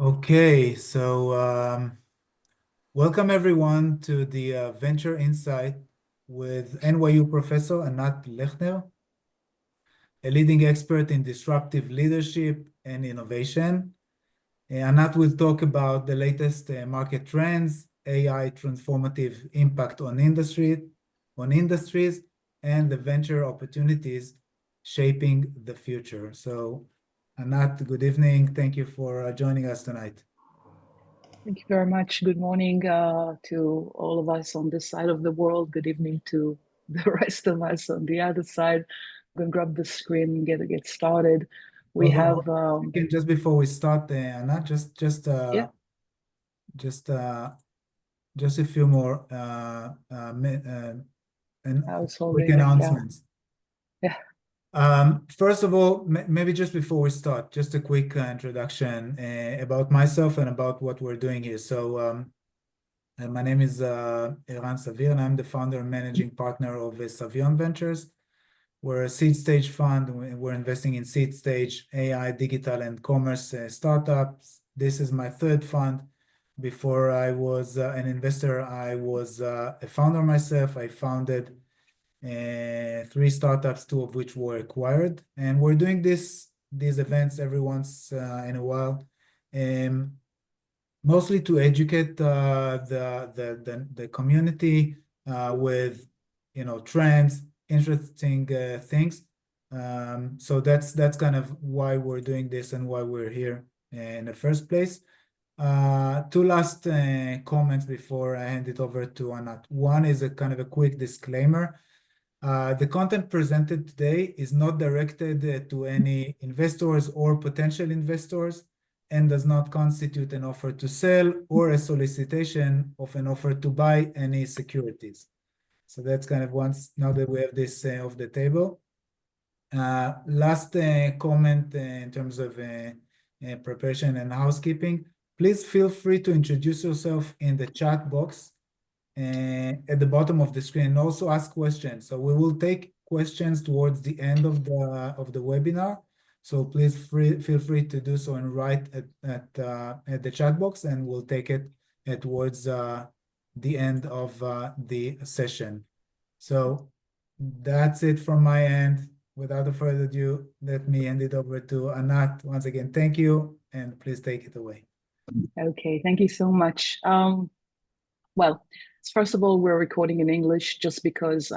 Okay, so welcome everyone to the Venture Insight with NYU Professor Anat Lechner, a leading expert in disruptive leadership and innovation. Anat will talk about the latest market trends, AI transformative impact on industries, and the venture opportunities shaping the future. So, Anat, good evening. Thank you for joining us tonight. Thank you very much. Good morning to all of us on this side of the world. Good evening to the rest of us on the other side. I'm going to grab the screen and get started. We have Just before we start, Anna, yeah, just a few more quick householding. announcements. Yeah. First of all, maybe just before we start, just a quick introduction about myself and about what we're doing here. So, my name is Eran Savir, and I'm the founder and managing partner of Savir Ventures. We're a seed stage fund. We're investing in seed stage AI, digital, and commerce startups. This is my third fund. Before I was an investor, I was a founder myself. I founded three startups, two of which were acquired. And we're doing these events every once in a while, mostly to educate the community with trends, interesting things. So that's kind of why we're doing this and why we're here in the first place. Two last comments before I hand it over to Anat. One is a kind of a quick disclaimer. The content presented today is not directed to any investors or potential investors and does not constitute an offer to sell or a solicitation of an offer to buy any securities. So that's kind of now that we have this off the table. Last comment in terms of preparation and housekeeping. Please feel free to introduce yourself in the chat box at the bottom of the screen, and also ask questions. So we will take questions towards the end of the webinar. So please feel free to do so and write at the chat box, and we'll take it towards the end of the session. So that's it from my end. Without further ado, let me hand it over to Anat. Once again, thank you, and please take it away. Okay, thank you so much. Well, first of all, we're recording in English just because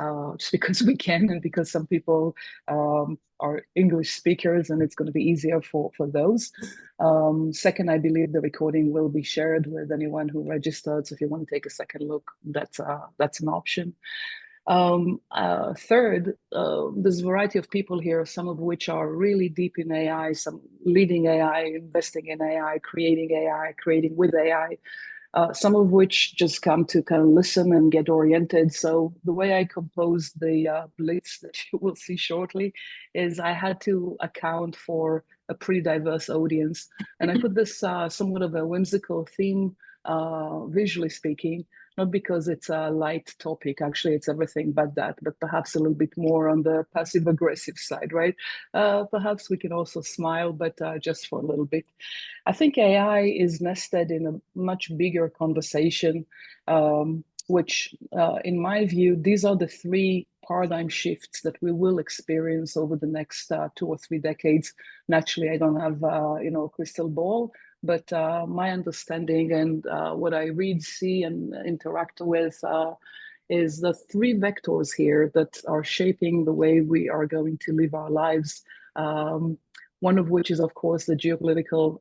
we can, and because some people are English speakers, and it's going to be easier for those. Second, I believe the recording will be shared with anyone who registered. So if you want to take a second look, that's an option. Third, there's a variety of people here, some of which are really deep in AI, some leading AI, investing in AI, creating with AI. Some of which just come to kind of listen and get oriented. So the way I composed the blitz that you will see shortly is I had to account for a pretty diverse audience. And I put this somewhat of a whimsical theme, visually speaking, not because it's a light topic. Actually, it's everything but that, but perhaps a little bit more on the passive aggressive side, right? Perhaps we can also smile, but just for a little bit. I think AI is nested in a much bigger conversation, which, in my view, these are the three paradigm shifts that we will experience over the next 2 or 3 decades. Naturally, I don't have a crystal ball, but my understanding and what I read, see, and interact with is the three vectors here that are shaping the way we are going to live our lives. One of which is, of course, the geopolitical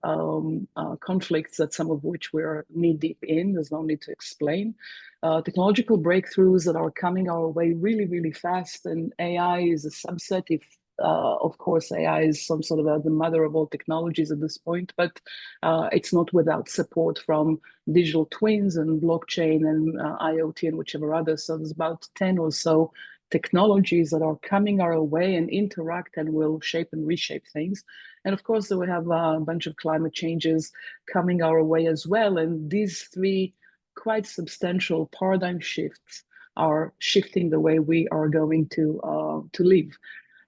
conflicts, that some of which we're knee-deep in. There's no need to explain. Technological breakthroughs that are coming our way really, really fast, and AI is a subset. If of course, AI is some sort of the mother of all technologies at this point, but it's not without support from digital twins and blockchain and IoT and whichever other. So there's about 10 or so technologies that are coming our way and interact and will shape and reshape things. And of course, we have a bunch of climate changes coming our way as well. And these three quite substantial paradigm shifts are shifting the way we are going to live.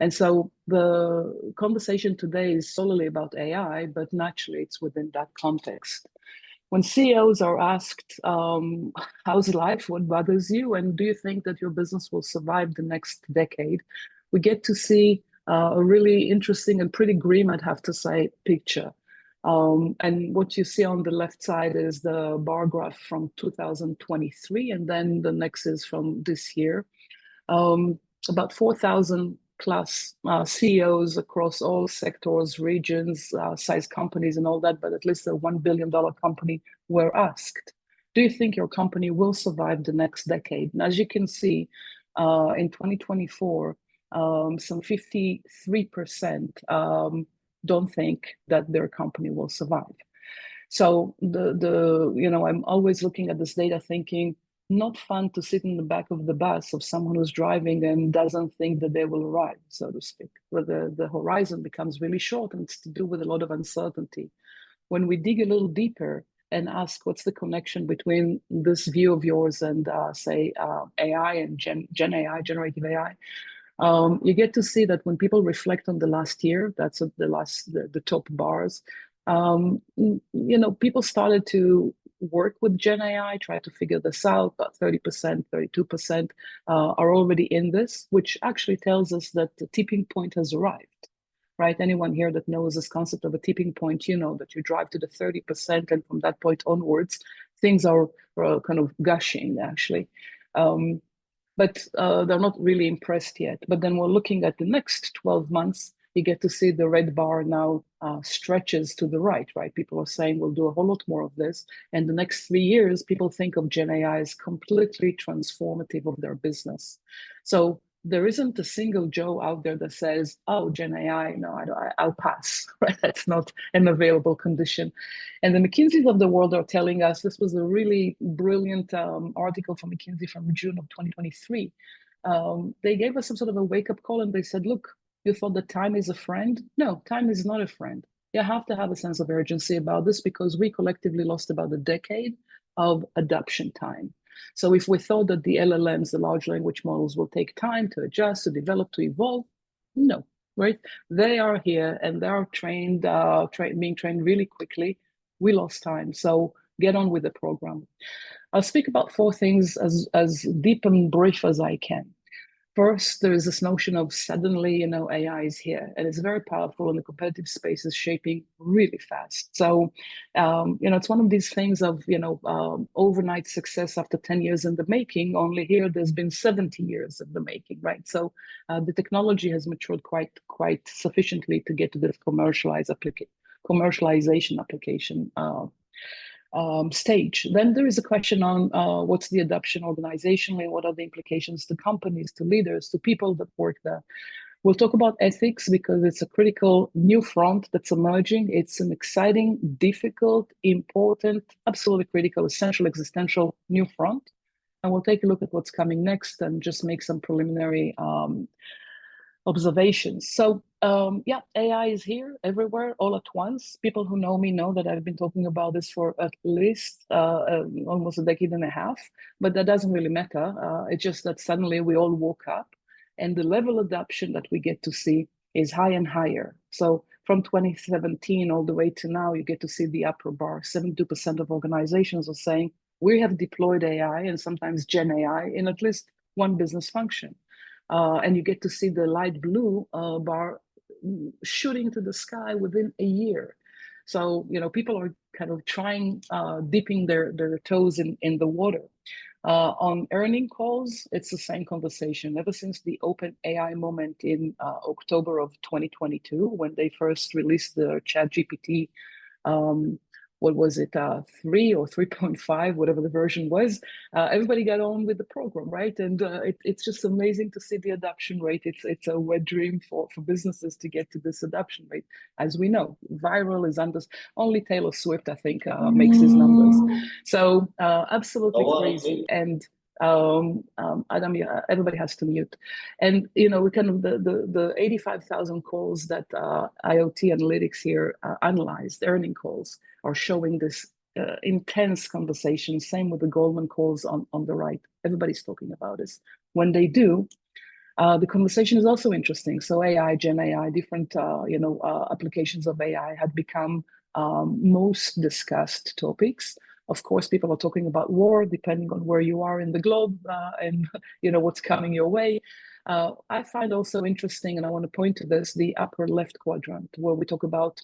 And so the conversation today is solely about AI, but naturally it's within that context. When CEOs are asked, how's life, what bothers you, and do you think that your business will survive the next decade, we get to see a really interesting and pretty grim, I'd have to say, picture. And what you see on the left side is the bar graph from 2023, and then the next is from this year. About 4,000 plus CEOs across all sectors, regions, size companies and all that, but at least a $1 billion company were asked, do you think your company will survive the next decade? And as you can see, in 2024, some 53% don't think that their company will survive. So I'm always looking at this data thinking, not fun to sit in the back of the bus of someone who's driving and doesn't think that they will arrive, so to speak, where the horizon becomes really short, and it's to do with a lot of uncertainty. When we dig a little deeper and ask what's the connection between this view of yours and say AI and Gen AI, generative AI, you get to see that when people reflect on the last year, that's the top bars, people started to work with Gen AI, try to figure this out. About 30%, 32% are already in this, which actually tells us that the tipping point has arrived, right? Anyone here that knows this concept of a tipping point, you know that you drive to the 30%, and from that point onwards, things are kind of gushing, actually. But they're not really impressed yet. But then we're looking at the next 12 months, you get to see the red bar now stretches to the right, right? People are saying we'll do a whole lot more of this. And the next 3 years, people think of Gen AI as completely transformative of their business. So there isn't a single Joe out there that says, oh, Gen AI, no, I'll pass, right? That's not an available condition. And the McKinseys of the world are telling us, this was a really brilliant article from McKinsey from June of 2023. They gave us some sort of a wake-up call, and they said, look, you thought that time is a friend? No, time is not a friend. You have to have a sense of urgency about this, because we collectively lost about a decade of adoption time. So if we thought that the LLMs, the large language models, will take time to adjust, to develop, to evolve, no, right? They are here and they are being trained really quickly. We lost time, so get on with the program. I'll speak about 4 things as deep and brief as I can. First, there is this notion of suddenly, AI is here, and it's very powerful, and the competitive space is shaping really fast. So, it's one of these things of, overnight success after 10 years in the making. Only here, there's been 70 years in the making, right? So, the technology has matured quite sufficiently to get to this commercialization application stage. Then there is a question on what's the adoption organizationally, what are the implications to companies, to leaders, to people that work there. We'll talk about ethics because it's a critical new front that's emerging. It's an exciting, difficult, important, absolutely critical, essential, existential new front. And we'll take a look at what's coming next and just make some preliminary observations. So AI is here everywhere all at once. People who know me know that I've been talking about this for at least almost a decade and a half, but that doesn't really matter. It's just that suddenly we all woke up, and the level of adoption that we get to see is high and higher. So from 2017 all the way to now, you get to see the upper bar. 72% of organizations are saying we have deployed AI, and sometimes Gen AI, in at least one business function. And you get to see the light blue bar shooting to the sky within a year. So, people are kind of trying, dipping their toes in the water. On earning calls, it's the same conversation. Ever since the open AI moment in October of 2022, when they first released the ChatGPT, what was it, 3 or 3.5, whatever the version was, everybody got on with the program, right? And it's just amazing to see the adoption rate. It's a wet dream for businesses to get to this adoption rate. As we know, viral is only Taylor Swift, I think, makes these numbers. So absolutely crazy. And Adam, everybody has to mute. And we kind of the 85,000 calls that IoT Analytics here analyzed, earning calls, are showing this intense conversation. Same with the Goldman calls on the right. Everybody's talking about this. When they do, The conversation is also interesting. So AI, Gen AI, different applications of AI had become most discussed topics. Of course, people are talking about war, depending on where you are in the globe and what's coming your way. I find also interesting, and I want to point to this, the upper left quadrant, where we talk about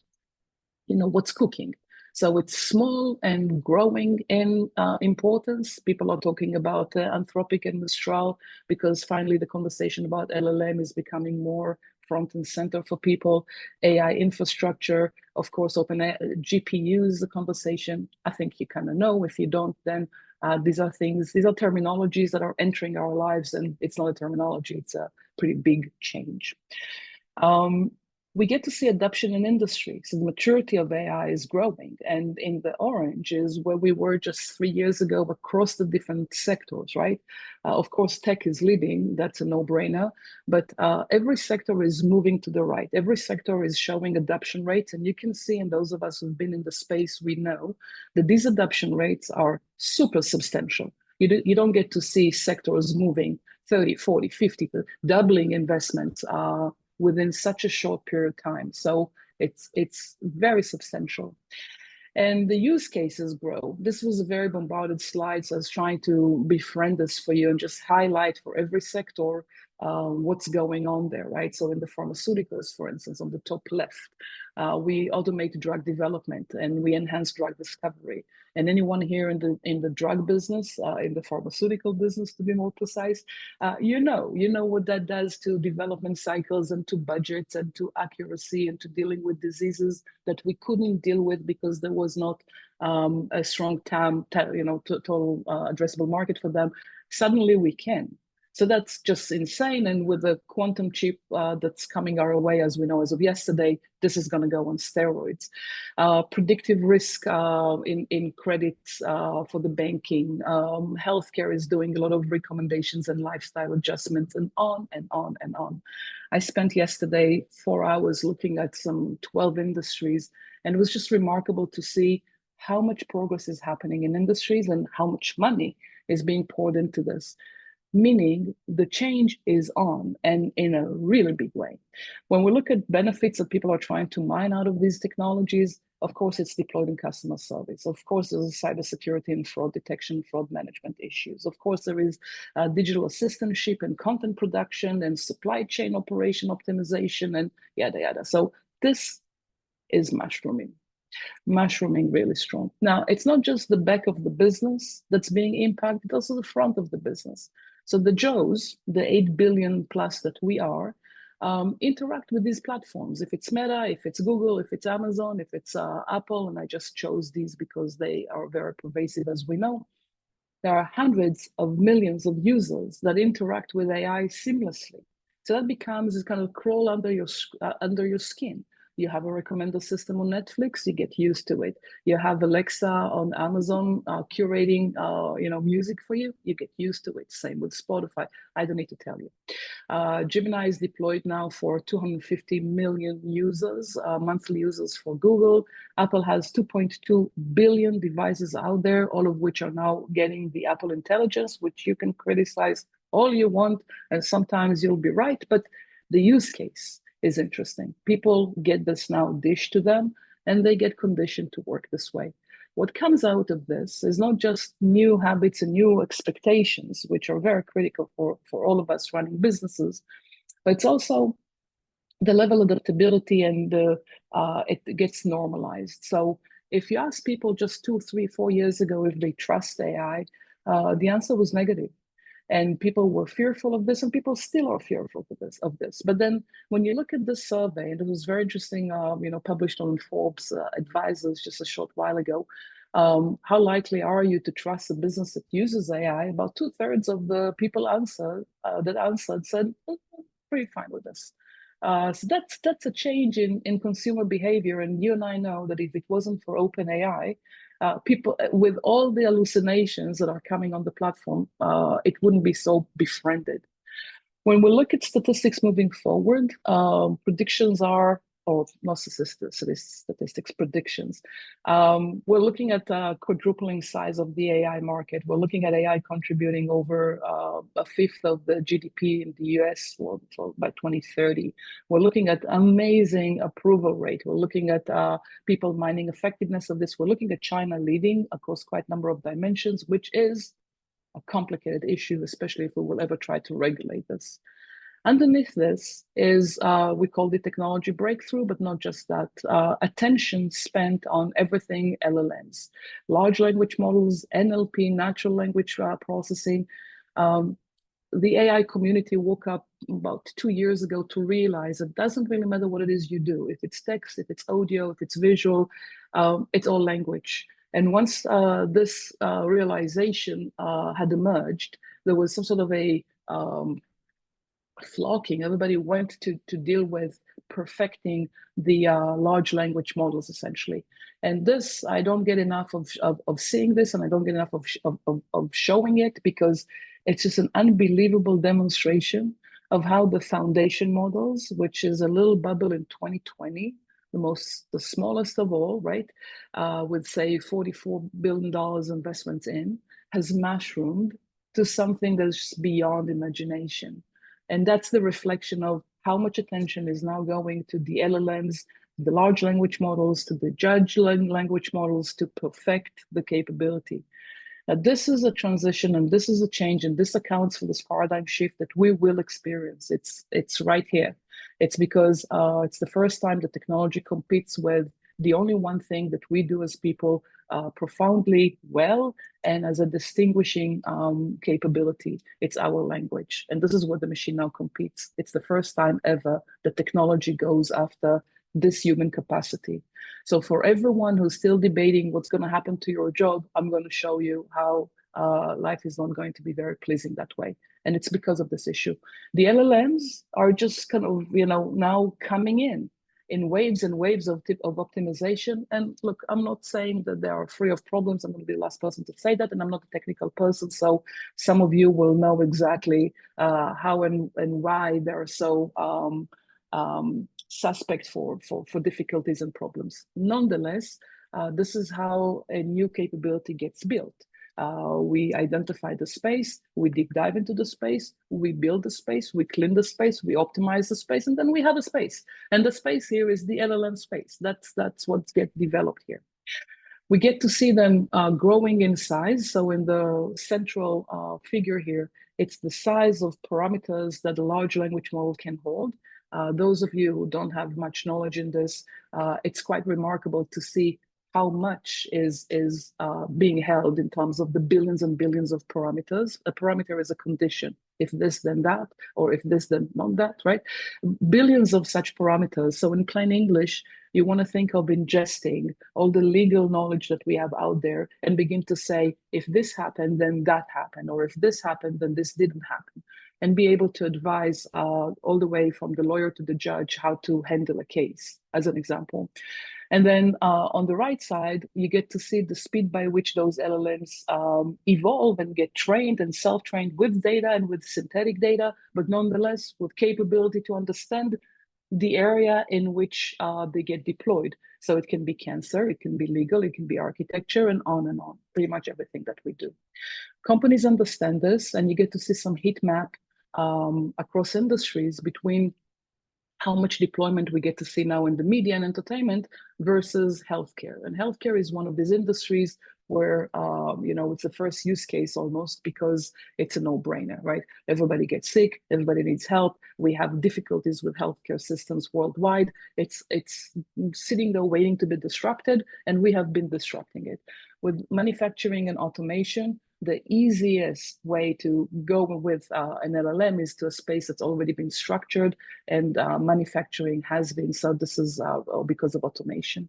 what's cooking. So it's small and growing in importance. People are talking about Anthropic and Mistral because finally the conversation about LLM is becoming more front and center for people. AI infrastructure, of course, open GPUs, the conversation. I think you kind of know. If you don't, then these are terminologies that are entering our lives, and it's not a terminology, it's a pretty big change. We get to see adoption in industry. So the maturity of AI is growing. And in the orange is where we were just 3 years ago across the different sectors, right? Of course, tech is leading. That's a no-brainer. But every sector is moving to the right. Every sector is showing adoption rates. And you can see, and those of us who've been in the space, we know that these adoption rates are super substantial. You don't get to see sectors moving 30, 40, 50, doubling investments within such a short period of time. So it's very substantial. And the use cases grow. This was a very bombarded slide, so I was trying to befriend this for you and just highlight for every sector what's going on there, right? So in the pharmaceuticals, for instance, on the top left, we automate drug development and we enhance drug discovery. And anyone here in the drug business, in the pharmaceutical business, to be more precise, you know what that does to development cycles and to budgets and to accuracy and to dealing with diseases that we couldn't deal with because there was not a strong total addressable market for them. Suddenly we can. So that's just insane. And with the quantum chip that's coming our way, as we know as of yesterday, this is going to go on steroids. Predictive risk in credits for the banking. Healthcare is doing a lot of recommendations and lifestyle adjustments and on and on and on. I spent yesterday 4 hours looking at some 12 industries, and it was just remarkable to see how much progress is happening in industries and how much money is being poured into this. Meaning the change is on and in a really big way. When we look at benefits that people are trying to mine out of these technologies, of course, it's deployed in customer service. Of course, there's cybersecurity and fraud detection, fraud management issues. Of course, there is digital assistantship and content production and supply chain operation optimization and yada, yada. So this is mushrooming really strong. Now, it's not just the back of the business that's being impacted, also the front of the business. So the Joes, the 8 billion plus that we are, interact with these platforms. If it's Meta, if it's Google, if it's Amazon, if it's Apple, and I just chose these because they are very pervasive, as we know. There are hundreds of millions of users that interact with AI seamlessly. So that becomes this kind of crawl under your skin. You have a recommender system on Netflix, you get used to it. You have Alexa on Amazon curating, music for you, you get used to it. Same with Spotify. I don't need to tell you. Gemini is deployed now for 250 million users, monthly users for Google. Apple has 2.2 billion devices out there, all of which are now getting the Apple Intelligence, which you can criticize all you want, and sometimes you'll be right, but the use case is interesting. People get this now dished to them, and they get conditioned to work this way. What comes out of this is not just new habits and new expectations, which are very critical for all of us running businesses, but it's also the level of adaptability and it gets normalized. So if you ask people just 2, 3, 4 years ago if they trust AI, the answer was negative. And people were fearful of this, and people still are fearful of this. But then when you look at this survey, and it was very interesting, published on Forbes Advisors just a short while ago, how likely are you to trust a business that uses AI? About 2/3 of the people that answered said, pretty fine with this. So that's a change in consumer behavior. And you and I know that if it wasn't for OpenAI, people with all the hallucinations that are coming on the platform, it wouldn't be so befriended. When we look at statistics moving forward, predictions are or not statistics, predictions. We're looking at quadrupling size of the AI market. We're looking at AI contributing over a fifth of the GDP in the US by 2030. We're looking at amazing approval rate. We're looking at people mining effectiveness of this. We're looking at China leading across quite a number of dimensions, which is a complicated issue, especially if we will ever try to regulate this. Underneath this is, we call the technology breakthrough, but not just that. Attention spent on everything LLMs, large language models, NLP, natural language processing. The AI community woke up about 2 years ago to realize it doesn't really matter what it is you do. If it's text, if it's audio, if it's visual, it's all language. And once this realization had emerged, there was some sort of a flocking. Everybody went to deal with perfecting the large language models, essentially. And this, I don't get enough of seeing this, and I don't get enough of showing it, because it's just an unbelievable demonstration of how the foundation models, which is a little bubble in 2020, the smallest of all, right, with say $44 billion investments in, has mushroomed to something that's beyond imagination. And that's the reflection of how much attention is now going to the LLMs, the large language models, to the judge language models to perfect the capability. Now, this is a transition, and this is a change, and this accounts for this paradigm shift that we will experience. It's right here. It's because it's the first time that technology competes with the only one thing that we do as people profoundly well and as a distinguishing capability. It's our language. And this is where the machine now competes. It's the first time ever that technology goes after this human capacity. So for everyone who's still debating what's going to happen to your job, I'm going to show you how life is not going to be very pleasing that way. And it's because of this issue. The LLMs are just kind of, now coming in waves and waves of optimization. And look, I'm not saying that they are free of problems. I'm going to be the last person to say that, and I'm not a technical person. So some of you will know exactly how and why they're so suspect for difficulties and problems. Nonetheless, this is how a new capability gets built. We identify the space, we deep dive into the space, we build the space, we clean the space, we optimize the space, and then we have a space. And the space here is the LLM space. That's what gets developed here. We get to see them growing in size. So in the central figure here, it's the size of parameters that a large language model can hold. Those of you who don't have much knowledge in this, it's quite remarkable to see how much is being held in terms of the billions and billions of parameters. A parameter is a condition. If this, then that, or if this, then not that, right? Billions of such parameters. So in plain English, you want to think of ingesting all the legal knowledge that we have out there and begin to say, if this happened, then that happened, or if this happened, then this didn't happen, and be able to advise all the way from the lawyer to the judge how to handle a case, as an example. And then on the right side, you get to see the speed by which those LLMs evolve and get trained and self-trained with data and with synthetic data, but nonetheless with capability to understand the area in which they get deployed. So it can be cancer, it can be legal, it can be architecture, and on, pretty much everything that we do. Companies understand this, and you get to see some heat map across industries between how much deployment we get to see now in the media and entertainment versus healthcare. And healthcare is one of these industries where, it's the first use case almost, because it's a no-brainer, right? Everybody gets sick, everybody needs help. We have difficulties with healthcare systems worldwide. It's sitting there waiting to be disrupted, and we have been disrupting it. With manufacturing and automation, the easiest way to go with an LLM is to a space that's already been structured, and manufacturing has been. So this is because of automation.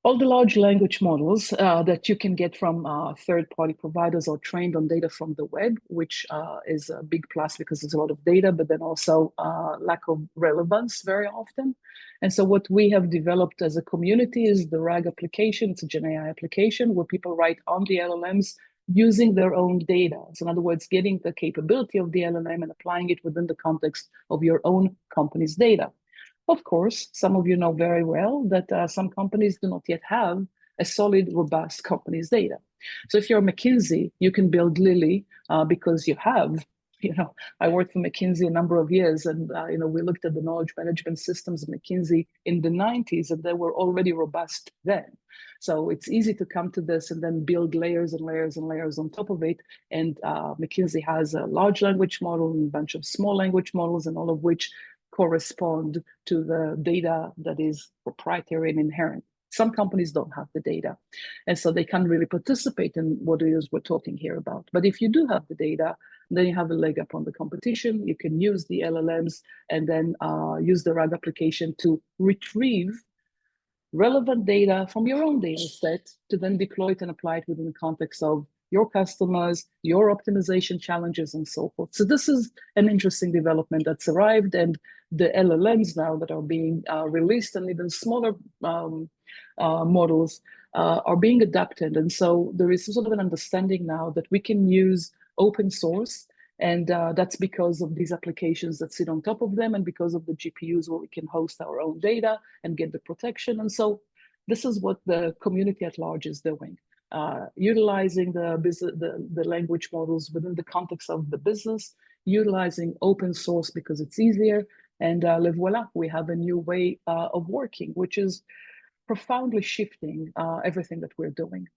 All the large language models that you can get from third-party providers are trained on data from the web, which is a big plus because there's a lot of data, but then also lack of relevance very often. And so what we have developed as a community is the RAG application. It's a Gen AI application where people write on the LLMs using their own data. So in other words, getting the capability of the LLM and applying it within the context of your own company's data. Of course, some of you know very well that some companies do not yet have a solid, robust company's data. So if you're McKinsey, you can build Lily because you have, I worked for McKinsey a number of years, and we looked at the knowledge management systems of McKinsey in the 90s, and they were already robust then. So it's easy to come to this and then build layers and layers and layers on top of it. And McKinsey has a large language model and a bunch of small language models, and all of which correspond to the data that is proprietary and inherent. Some companies don't have the data, and so they can't really participate in what it is we're talking here about. But if you do have the data, then you have a leg up on the competition. You can use the LLMs and then use the RAG application to retrieve relevant data from your own data set to then deploy it and apply it within the context of your customers, your optimization challenges, and so forth. So this is an interesting development that's arrived, and the LLMs now that are being released, and even smaller models are being adapted. And so there is sort of an understanding now that we can use open source, and that's because of these applications that sit on top of them, and because of the GPUs where we can host our own data and get the protection. And so this is what the community at large is doing. Utilizing the language models within the context of the business, utilizing open source because it's easier, and le voila, we have a new way of working, which is profoundly shifting everything that we're doing.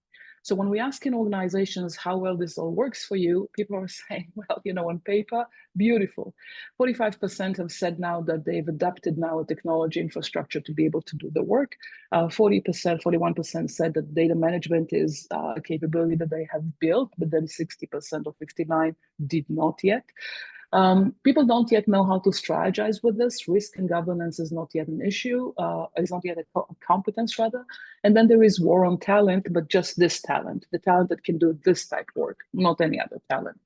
So when we ask in organizations how well this all works for you, people are saying, well, on paper, beautiful. 45% have said now that they've adapted now a technology infrastructure to be able to do the work. 40%, 41% said that data management is a capability that they have built, but then 60% or 59% did not yet. People don't yet know how to strategize with this. Risk and governance is not yet an issue. It's not yet a competence, rather. And then there is war on talent, but just this talent, the talent that can do this type of work, not any other talent.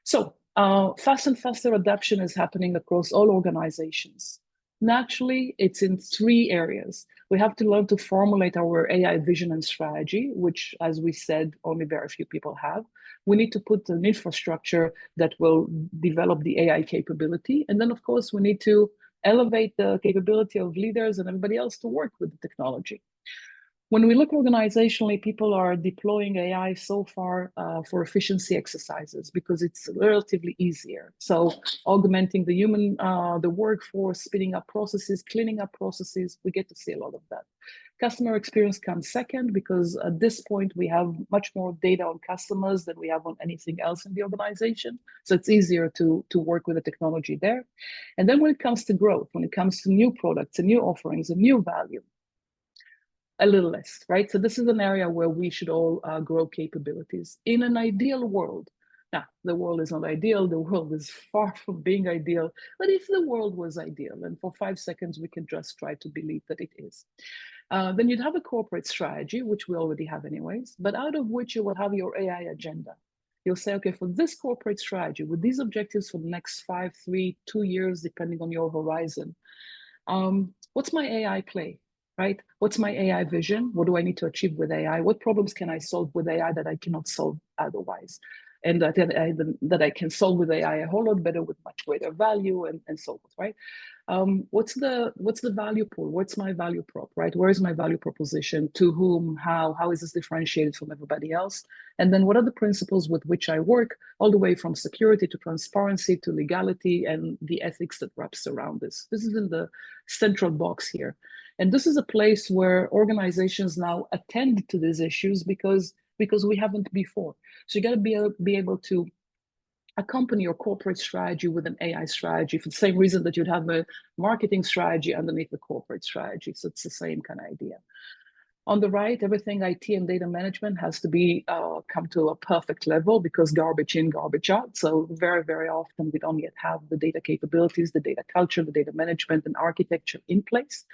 So fast and faster adoption is happening across all organizations. Naturally, it's in three areas. We have to learn to formulate our AI vision and strategy, which, as we said, only very few people have. We need to put an infrastructure that will develop the AI capability. And then, of course, we need to elevate the capability of leaders and everybody else to work with the technology. When we look organizationally, people are deploying AI so far for efficiency exercises because it's relatively easier. So augmenting the human, the workforce, speeding up processes, cleaning up processes, we get to see a lot of that. Customer experience comes second because at this point, we have much more data on customers than we have on anything else in the organization. So it's easier to work with the technology there. And then when it comes to growth, when it comes to new products and new offerings and new value, a little less, right? So this is an area where we should all grow capabilities. In an ideal world, now the world is not ideal, the world is far from being ideal, but if the world was ideal, and for 5 seconds we can just try to believe that it is, then you'd have a corporate strategy, which we already have anyways, but out of which you will have your AI agenda. You'll say, okay, for this corporate strategy, with these objectives for the next 5, 3, 2 years, depending on your horizon, what's my AI play? Right? What's my AI vision? What do I need to achieve with AI? What problems can I solve with AI that I cannot solve otherwise? And that I can solve with AI a whole lot better with much greater value and so forth, right? What's the value pool? What's my value prop, right? Where is my value proposition? To whom? How is this differentiated from everybody else? And then what are the principles with which I work, all the way from security to transparency to legality and the ethics that wraps around this? This is in the central box here. And this is a place where organizations now attend to these issues because we haven't before. So you got to be able to accompany your corporate strategy with an AI strategy for the same reason that you'd have a marketing strategy underneath the corporate strategy. So it's the same kind of idea. On the right, everything IT and data management has to be come to a perfect level because garbage in, garbage out. So very, very often we don't yet have the data capabilities, the data culture, the data management and architecture in place.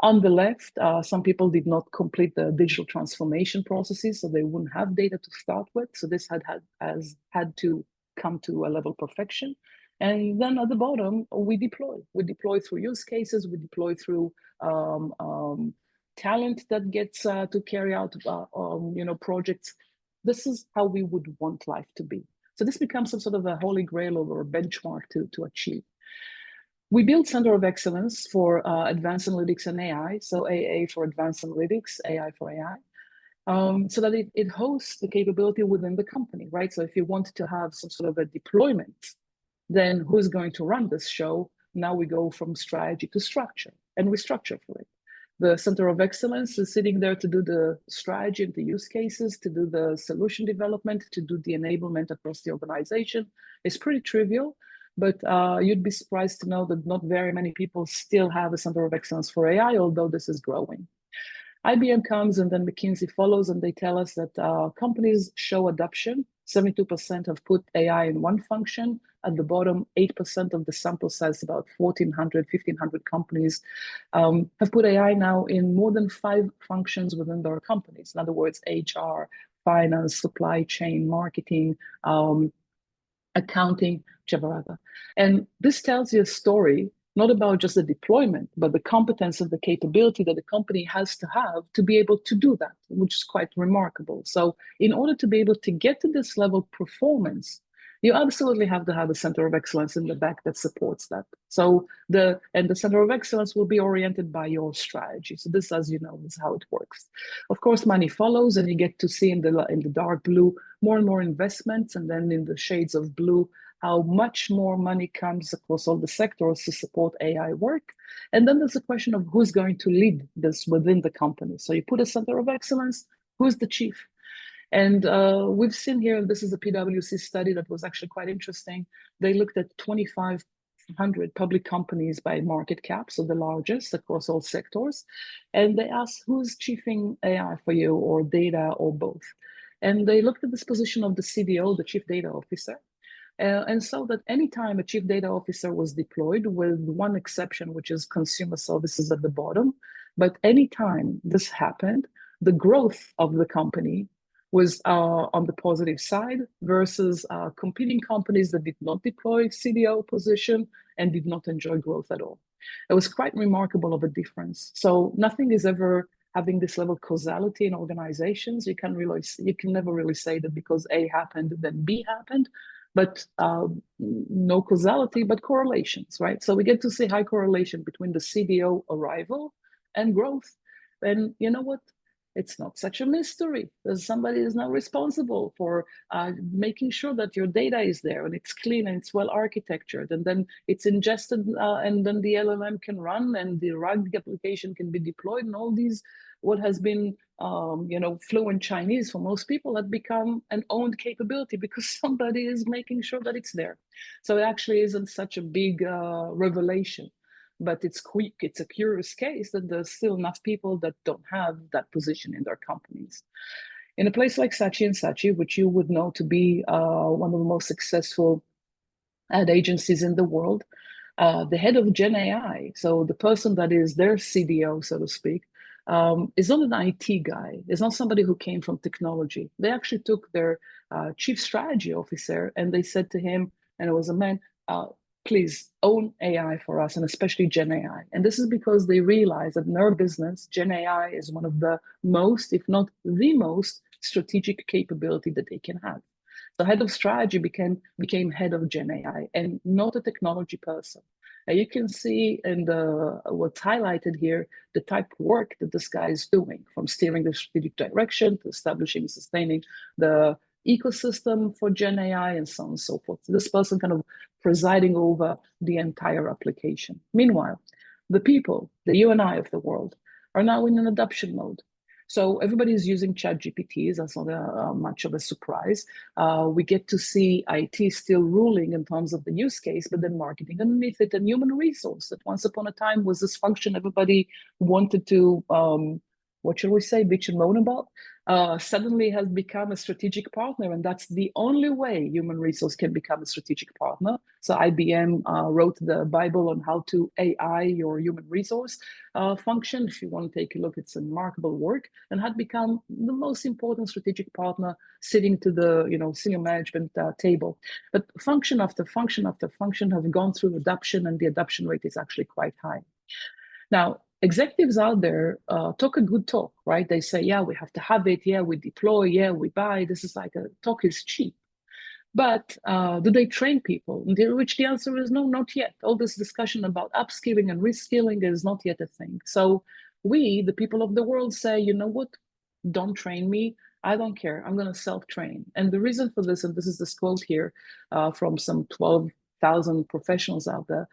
On the left, some people did not complete the digital transformation processes, so they wouldn't have data to start with. So this had to come to a level of perfection. And then at the bottom, we deploy. We deploy through use cases. We deploy through talent that gets to carry out projects. This is how we would want life to be. So this becomes some sort of a holy grail or a benchmark to achieve. We build Center of Excellence for Advanced Analytics and AI, so AA for Advanced Analytics, AI for AI, so that it hosts the capability within the company, right? So if you want to have some sort of a deployment, then who's going to run this show? Now we go from strategy to structure, and we structure for it. The Center of Excellence is sitting there to do the strategy and the use cases, to do the solution development, to do the enablement across the organization. It's pretty trivial, but you'd be surprised to know that not very many people still have a Center of Excellence for AI, although this is growing. IBM comes and then McKinsey follows, and they tell us that companies show adoption. 72% have put AI in one function. At the bottom, 8% of the sample size, about 1,400, 1,500 companies, have put AI now in more than 5 functions within their companies. In other words, HR, finance, supply chain, marketing, accounting, whichever other. And this tells you a story not about just the deployment, but the competence and the capability that the company has to have to be able to do that, which is quite remarkable. So in order to be able to get to this level of performance, you absolutely have to have a Center of Excellence in the back that supports that. So the Center of Excellence will be oriented by your strategy. So this, as you know, is how it works. Of course, money follows, and you get to see in the dark blue more and more investments, and then in the shades of blue, how much more money comes across all the sectors to support AI work. And then there's a question of who's going to lead this within the company. So you put a Center of Excellence, who's the chief? And we've seen here, this is a PwC study that was actually quite interesting. They looked at 2,500 public companies by market cap, so the largest across all sectors. And they asked, who's chiefing AI for you, or data, or both? And they looked at this position of the CDO, the Chief Data Officer. And so that anytime a chief data officer was deployed, with one exception, which is consumer services at the bottom, but anytime this happened, the growth of the company was on the positive side versus competing companies that did not deploy CDO position and did not enjoy growth at all. It was quite remarkable of a difference. So nothing is ever having this level of causality in organizations. You can never really say that because A happened, then B happened. But no causality, but correlations, right? So we get to see high correlation between the CDO arrival and growth. And you know what? It's not such a mystery. There's somebody is now responsible for making sure that your data is there and it's clean and it's well architectured, and then it's ingested, and then the LLM can run and the RAG application can be deployed, and all these what has been fluent Chinese for most people had become an owned capability because somebody is making sure that it's there. So it actually isn't such a big revelation, but it's quick. It's a curious case that there's still enough people that don't have that position in their companies. In a place like Saatchi & Saatchi, which you would know to be one of the most successful ad agencies in the world, the head of Gen AI, so the person that is their CDO, so to speak, is not an IT guy. It's not somebody who came from technology. They actually took their chief strategy officer and they said to him, and it was a man, please own AI for us, and especially Gen AI. And this is because they realized that in their business, Gen AI is one of the most, if not the most, strategic capability that they can have. The head of strategy became head of Gen AI and not a technology person. You can see in what's highlighted here, the type of work that this guy is doing, from steering the strategic direction to establishing and sustaining the ecosystem for Gen AI and so on and so forth. So this person kind of presiding over the entire application. Meanwhile, the people, the you and I of the world, are now in an adoption mode. So everybody is using ChatGPTs. That's not much of a surprise. We get to see IT still ruling in terms of the use case, but then marketing underneath it, and human resource that once upon a time was this function everybody wanted to, what shall we say, bitch and moan about, suddenly has become a strategic partner. And that's the only way human resource can become a strategic partner. So IBM wrote the Bible on how to AI your human resource function. If you want to take a look, it's a remarkable work, and had become the most important strategic partner sitting to the senior management table. But function after function after function have gone through adoption, and the adoption rate is actually quite high. Now, executives out there talk a good talk, right? They say, yeah, we have to have it. Yeah, we deploy. Yeah, we buy. This is like talk is cheap. But do they train people? Which the answer is no, not yet. All this discussion about upskilling and reskilling is not yet a thing. So we, the people of the world, say, you know what? Don't train me. I don't care. I'm going to self-train. And the reason for this, and this is this quote here from some 12,000 professionals out there,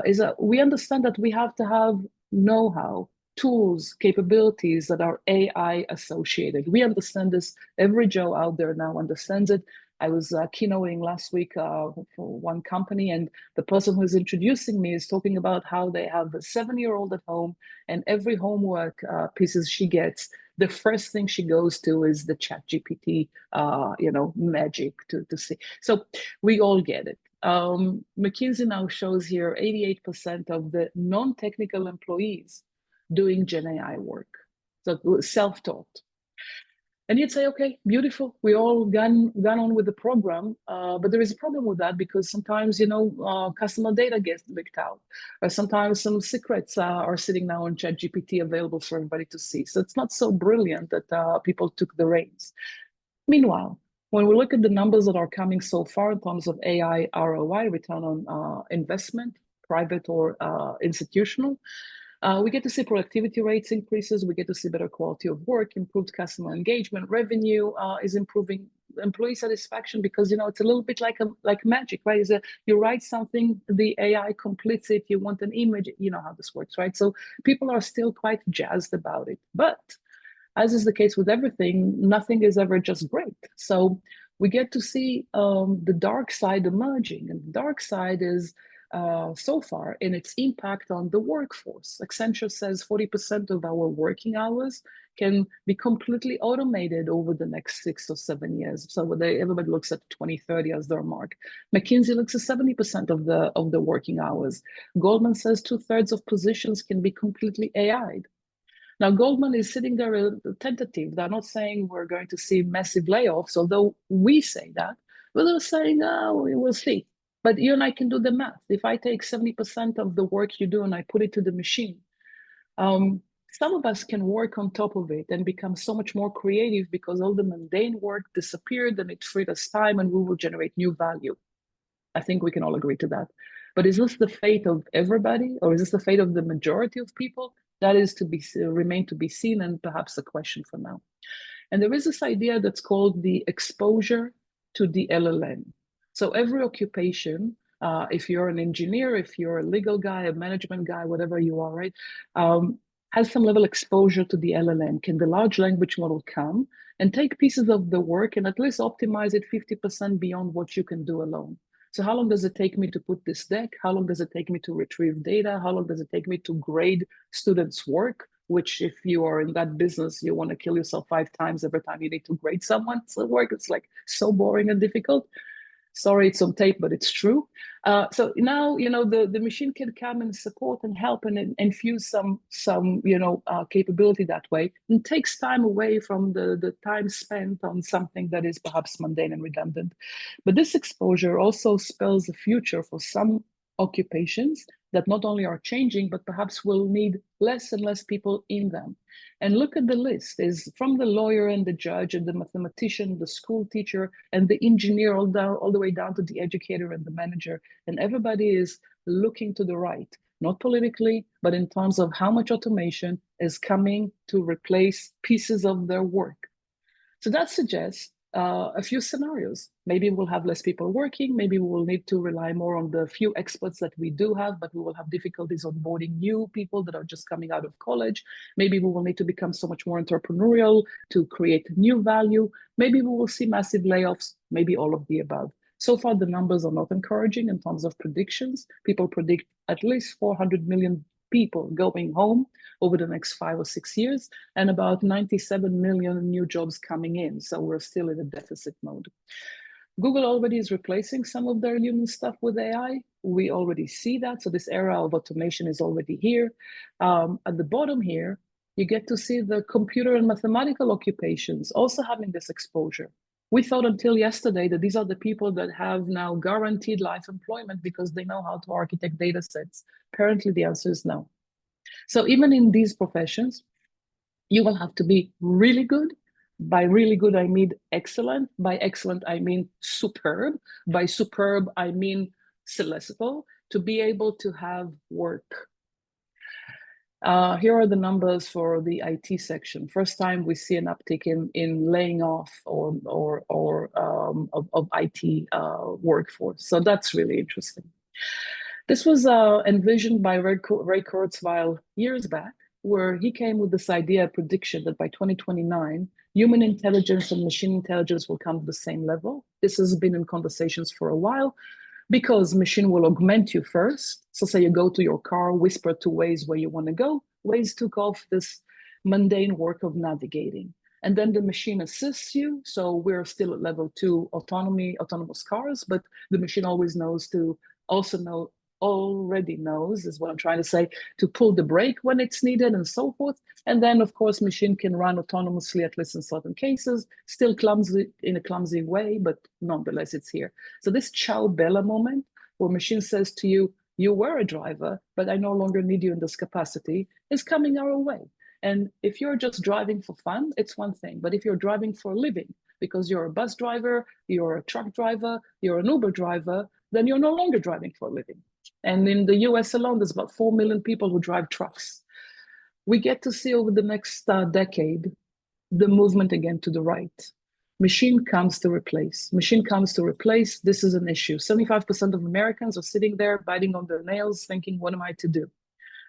is that we understand that we have to have know-how, tools, capabilities that are AI associated. We understand this. Every Joe out there now understands it. I was keynoting last week for one company, and the person who's introducing me is talking about how they have a 7-year-old at home, and every homework pieces she gets, the first thing she goes to is the chat GPT, magic to see. So we all get it. McKinsey now shows here 88% of the non-technical employees doing Gen AI work, so self-taught. And you'd say, okay, beautiful. We all gone on with the program, but there is a problem with that because sometimes, customer data gets leaked out, or sometimes some secrets are sitting now on ChatGPT available for everybody to see. So it's not so brilliant that people took the reins. Meanwhile, when we look at the numbers that are coming so far in terms of AI ROI, return on investment, private or institutional, we get to see productivity rates increases. We get to see better quality of work, improved customer engagement, revenue is improving, employee satisfaction, because it's a little bit like magic, right? You write something, the AI completes it. You want an image, you know how this works, right? So people are still quite jazzed about it. But as is the case with everything, nothing is ever just great. So we get to see the dark side emerging, and the dark side is so far in its impact on the workforce. Accenture says 40% of our working hours can be completely automated over the next 6 or 7 years. So everybody looks at 2030 as their mark. McKinsey looks at 70% of the working hours. Goldman says 2/3 of positions can be completely AI'd. Now, Goldman is sitting there tentative. They're not saying we're going to see massive layoffs, although we say that. But they're saying, oh, we will see. But you and I can do the math. If I take 70% of the work you do and I put it to the machine, some of us can work on top of it and become so much more creative because all the mundane work disappeared and it freed us time and we will generate new value. I think we can all agree to that. But is this the fate of everybody, or is this the fate of the majority of people? That is to remain to be seen, and perhaps a question for now. And there is this idea that's called the exposure to the LLM. So every occupation, if you're an engineer, if you're a legal guy, a management guy, whatever you are, right, has some level exposure to the LLM. Can the large language model come and take pieces of the work and at least optimize it 50% beyond what you can do alone? So how long does it take me to put this deck? How long does it take me to retrieve data? How long does it take me to grade students' work? Which, if you are in that business, you want to kill yourself 5 times every time you need to grade someone's work. It's like so boring and difficult. Sorry, it's on tape, but it's true. So now, the machine can come and support and help and infuse some capability that way, and takes time away from the time spent on something that is perhaps mundane and redundant. But this exposure also spells the future for some occupations that not only are changing, but perhaps will need less and less people in them. And look at the list, is from the lawyer and the judge and the mathematician, the school teacher and the engineer, all the way down to the educator and the manager. And everybody is looking to the right, not politically, but in terms of how much automation is coming to replace pieces of their work. So that suggests a few scenarios. Maybe we'll have less people working. Maybe we will need to rely more on the few experts that we do have, but we will have difficulties onboarding new people that are just coming out of college. Maybe we will need to become so much more entrepreneurial to create new value. Maybe we will see massive layoffs, maybe all of the above. So far, the numbers are not encouraging in terms of predictions. People predict at least 400 million people going home over the next 5 or 6 years, and about 97 million new jobs coming in. So we're still in a deficit mode. Google already is replacing some of their human stuff with AI. We already see that. So this era of automation is already here. At the bottom here, you get to see the computer and mathematical occupations also having this exposure. We thought until yesterday that these are the people that have now guaranteed life employment because they know how to architect data sets. Apparently, the answer is no. So even in these professions, you will have to be really good By really good, I mean excellent. By excellent, I mean superb. By superb, I mean celestial, to be able to have work. Here are the numbers for the IT section. First time we see an uptick in laying off of IT workforce. So that's really interesting. This was envisioned by Ray Kurzweil years back, where he came with this idea, prediction that by 2029, human intelligence and machine intelligence will come to the same level. This has been in conversations for a while, because machine will augment you first. So say you go to your car, whisper to Waze where you want to go. Waze took off this mundane work of navigating. And then the machine assists you. So we're still at level 2 autonomous cars, but the machine always knows to also already knows, is what I'm trying to say, to pull the brake when it's needed and so forth. And then, of course, machine can run autonomously, at least in certain cases, still clumsy in a clumsy way, but nonetheless, it's here. So this Ciao Bella moment, where machine says to you, you were a driver, but I no longer need you in this capacity, is coming our way. And if you're just driving for fun, it's one thing. But if you're driving for a living, because you're a bus driver, you're a truck driver, you're an Uber driver, then you're no longer driving for a living. And in the US alone, there's about 4 million people who drive trucks. We get to see over the next decade the movement again to the right. Machine comes to replace. Machine comes to replace. This is an issue. 75% of Americans are sitting there biting on their nails thinking, what am I to do?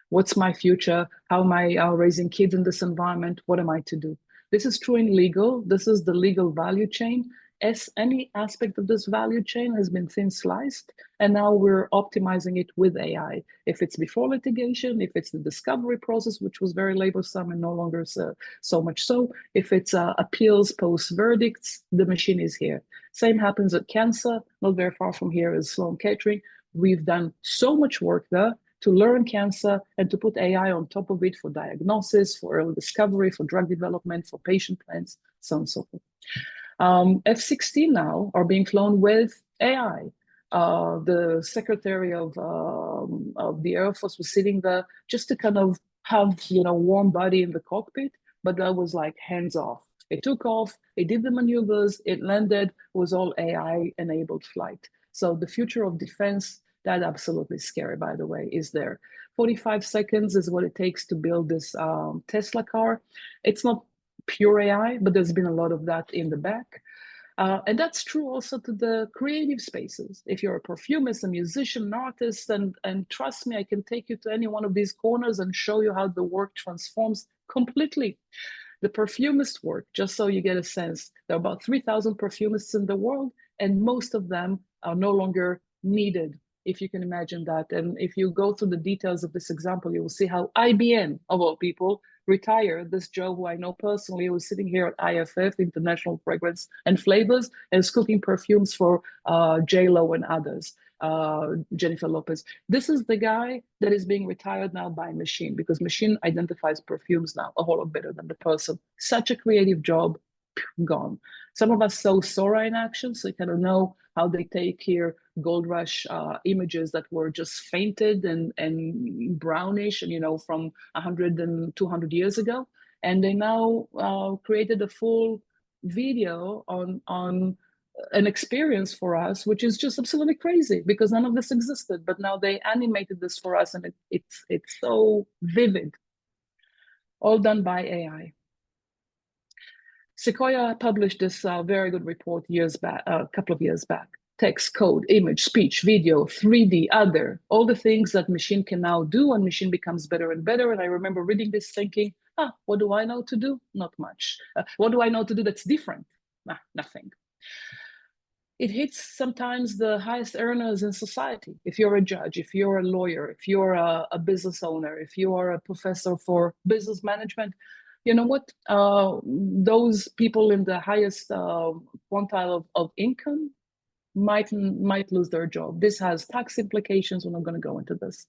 What's my future? How am I raising kids in this environment? What am I to do? This is true in legal. This is the legal value chain. As any aspect of this value chain has been thin sliced, and now we're optimizing it with AI. If it's before litigation, if it's the discovery process, which was very laborsome and no longer so much so, if it's appeals post verdicts, the machine is here. Same happens at cancer, not very far from here is Sloan Kettering. We've done so much work there to learn cancer and to put AI on top of it for diagnosis, for early discovery, for drug development, for patient plans, so on and so forth. F-16 now are being flown with AI. The Secretary of the Air Force was sitting there just to kind of have, warm body in the cockpit, but that was like hands off. It took off, it did the maneuvers, it landed, was all AI-enabled flight. So the future of defense, that absolutely scary, by the way, is there. 45 seconds is what it takes to build this Tesla car. It's not pure AI, but there's been a lot of that in the back. And that's true also to the creative spaces. If you're a perfumist, a musician, an artist, and trust me, I can take you to any one of these corners and show you how the work transforms completely. The perfumist work, just so you get a sense, there are about 3,000 perfumists in the world, and most of them are no longer needed, if you can imagine that. And if you go through the details of this example, you will see how IBM, of all people, retired this Joe, who I know personally, who was sitting here at IFF, International Fragrance and Flavors, and is cooking perfumes for J-Lo and others, Jennifer Lopez. This is the guy that is being retired now by machine, because machine identifies perfumes now a whole lot better than the person. Such a creative job, gone. Some of us saw Sora in action, so you kind of know how they take here gold rush images that were just fainted and brownish, and from 100 and 200 years ago, and they now created a full video on an experience for us, which is just absolutely crazy, because none of this existed, but now they animated this for us, and it's so vivid, all done by AI. Sequoia published this very good report a couple of years back. Text, code, image, speech, video, 3D, other, all the things that machine can now do, and machine becomes better and better. And I remember reading this thinking, what do I know to do? Not much. What do I know to do that's different? Nothing. It hits sometimes the highest earners in society. If you're a judge, if you're a lawyer, if you're a business owner, if you are a professor for business management, you know what? Those people in the highest quantile of income might lose their job. This has tax implications. We're not going to go into this.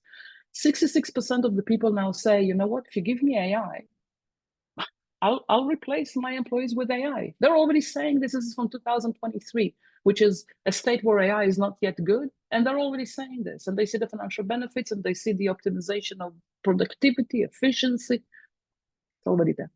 66% of the people now say, you know what? If you give me AI, I'll replace my employees with AI. They're already saying this is from 2023, which is a state where AI is not yet good. And they're already saying this, and they see the financial benefits, and they see the optimization of productivity, efficiency. It's already there.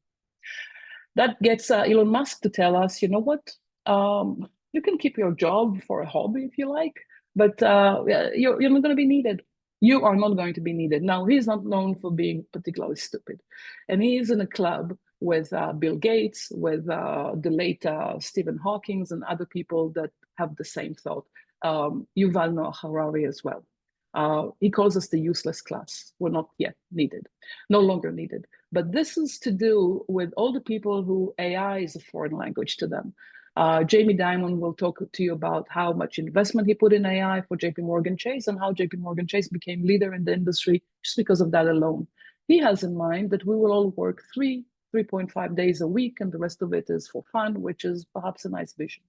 That gets Elon Musk to tell us, you know what? You can keep your job for a hobby if you like, but you're not going to be needed. You are not going to be needed. Now, he's not known for being particularly stupid. And he is in a club with Bill Gates, with the late Stephen Hawking and other people that have the same thought. Yuval Noah Harari as well. He calls us the useless class. We're not yet needed, no longer needed. But this is to do with all the people who AI is a foreign language to them. Jamie Dimon will talk to you about how much investment he put in AI for JP Morgan Chase and how JP Morgan Chase became leader in the industry just because of that alone. He has in mind that we will all work 3.5 days a week, and the rest of it is for fun, which is perhaps a nice vision.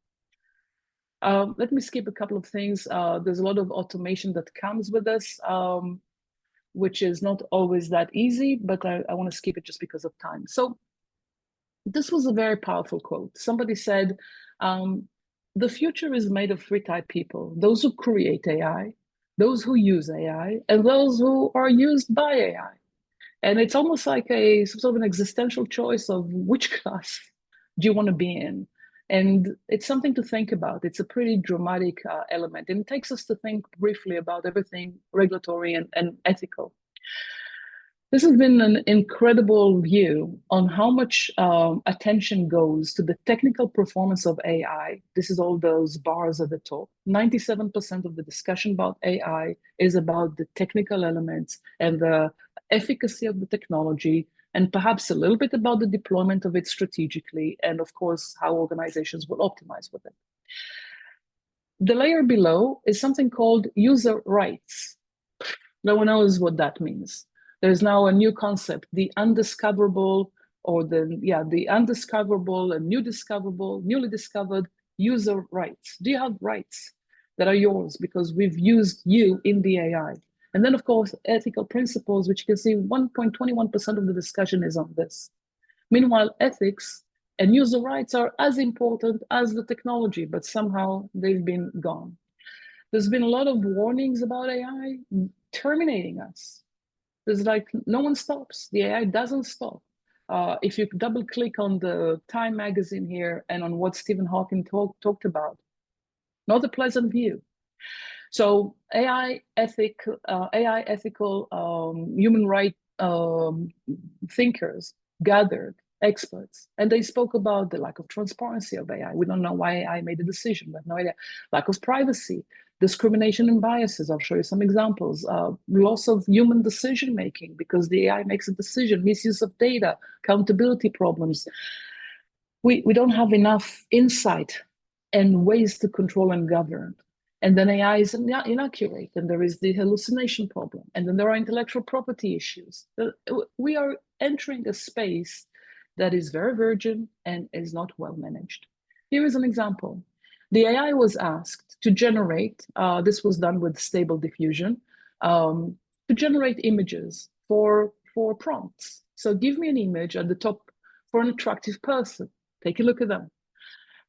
Let me skip a couple of things. There's a lot of automation that comes with this, which is not always that easy, but I want to skip it just because of time. So this was a very powerful quote. Somebody said, the future is made of three type people: those who create AI, those who use AI, and those who are used by AI. And it's almost like a sort of an existential choice of which class do you want to be in? And it's something to think about. It's a pretty dramatic element. And it takes us to think briefly about everything regulatory and ethical. This has been an incredible view on how much attention goes to the technical performance of AI. This is all those bars at the top. 97% of the discussion about AI is about the technical elements and the efficacy of the technology, and perhaps a little bit about the deployment of it strategically, and of course, how organizations will optimize with it. The layer below is something called user rights. No one knows what that means. There's now a new concept, the undiscoverable, or the undiscoverable and newly discovered user rights. Do you have rights that are yours because we've used you in the AI? And then, of course, ethical principles, which you can see 1.21% of the discussion is on this. Meanwhile, ethics and user rights are as important as the technology, but somehow they've been gone. There's been a lot of warnings about AI terminating us. There's like, no one stops. The AI doesn't stop. If you double click on the Time magazine here and on what Stephen Hawking talked about, not a pleasant view. So AI ethical, human rights thinkers gathered, experts, and they spoke about the lack of transparency of AI. We don't know why AI made a decision, we have no idea. Lack of privacy, discrimination and biases. I'll show you some examples. Loss of human decision-making because the AI makes a decision, misuse of data, accountability problems. We don't have enough insight and ways to control and govern. And then AI is inaccurate, and there is the hallucination problem, and then there are intellectual property issues. We are entering a space that is very virgin and is not well managed. Here is an example. The AI was asked to generate, this was done with stable diffusion, to generate images for prompts. So give me an image at the top for an attractive person. Take a look at them.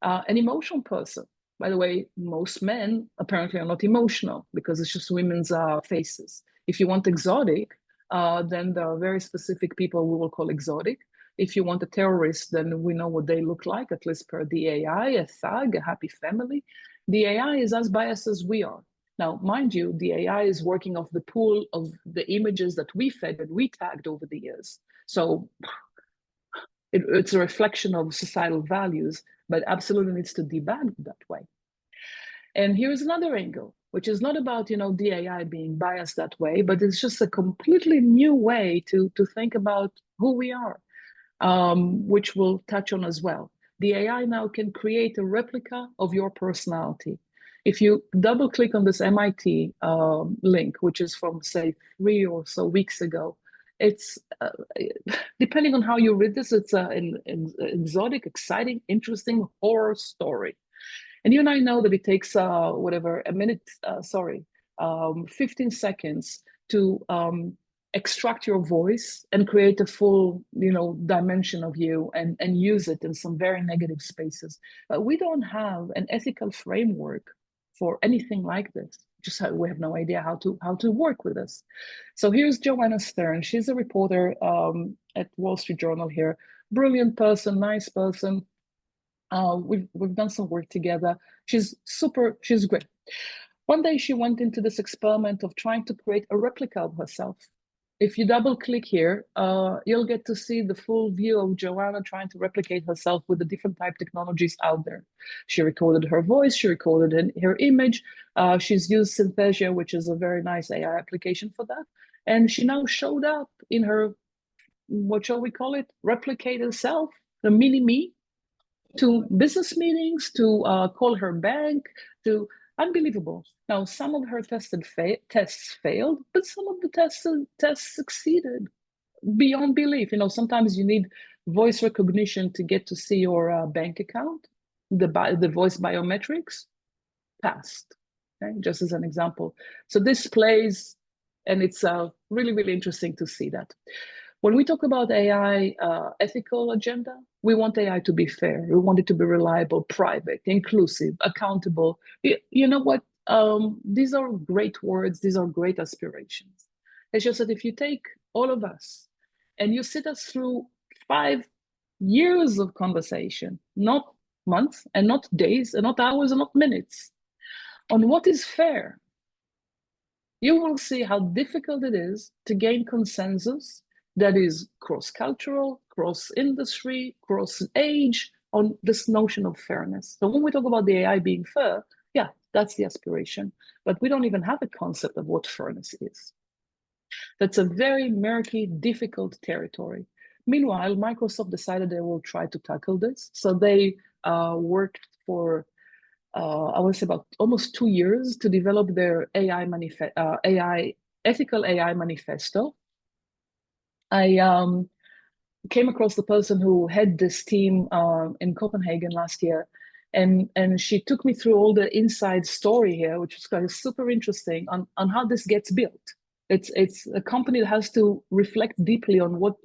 An emotional person. By the way, most men apparently are not emotional because it's just women's faces. If you want exotic, then there are very specific people we will call exotic. If you want a terrorist, then we know what they look like, at least per the AI, a thug, a happy family. The AI is as biased as we are. Now, mind you, the AI is working off the pool of the images that we fed and we tagged over the years. So it's a reflection of societal values, but absolutely needs to debug that way. And here's another angle, which is not about, the AI being biased that way, but it's just a completely new way to think about who we are, which we'll touch on as well. The AI now can create a replica of your personality. If you double click on this MIT link, which is from, say, 3 or so weeks ago, it's depending on how you read this, it's an exotic, exciting, interesting horror story. And you and I know that it takes 15 seconds to extract your voice and create a full, dimension of you and use it in some very negative spaces. But we don't have an ethical framework for anything like this. we have no idea how to work with this. So here's Joanna Stern. She's a reporter at Wall Street Journal here. Brilliant person, nice person. We've done some work together. She's great. One day she went into this experiment of trying to create a replica of herself. If you double click here, you'll get to see the full view of Joanna trying to replicate herself with the different type technologies out there. She recorded her voice, she recorded her image. She's used Synthesia, which is a very nice AI application for that. And she now showed up in her, what shall we call it, replicated self, the mini me, to business meetings, to call her bank, to unbelievable. Now, some of her tests failed, but some of the tests succeeded beyond belief. Sometimes you need voice recognition to get to see your bank account, the voice biometrics, passed, okay? Just as an example. So this plays, and it's really, really interesting to see that. When we talk about AI ethical agenda, we want AI to be fair. We want it to be reliable, private, inclusive, accountable. You know what? These are great words. These are great aspirations. It's just that if you take all of us and you sit us through 5 years of conversation, not months and not days and not hours and not minutes, on what is fair, you will see how difficult it is to gain consensus that is cross-cultural, cross-industry, cross-age on this notion of fairness. So when we talk about the AI being fair, yeah, that's the aspiration, but we don't even have a concept of what fairness is. That's a very murky, difficult territory. Meanwhile, Microsoft decided they will try to tackle this. So they worked for, I want to say about almost 2 years to develop their ethical AI manifesto. I came across the person who had this team in Copenhagen last year, and she took me through all the inside story here, which is kind of super interesting on how this gets built. It's a company that has to reflect deeply on what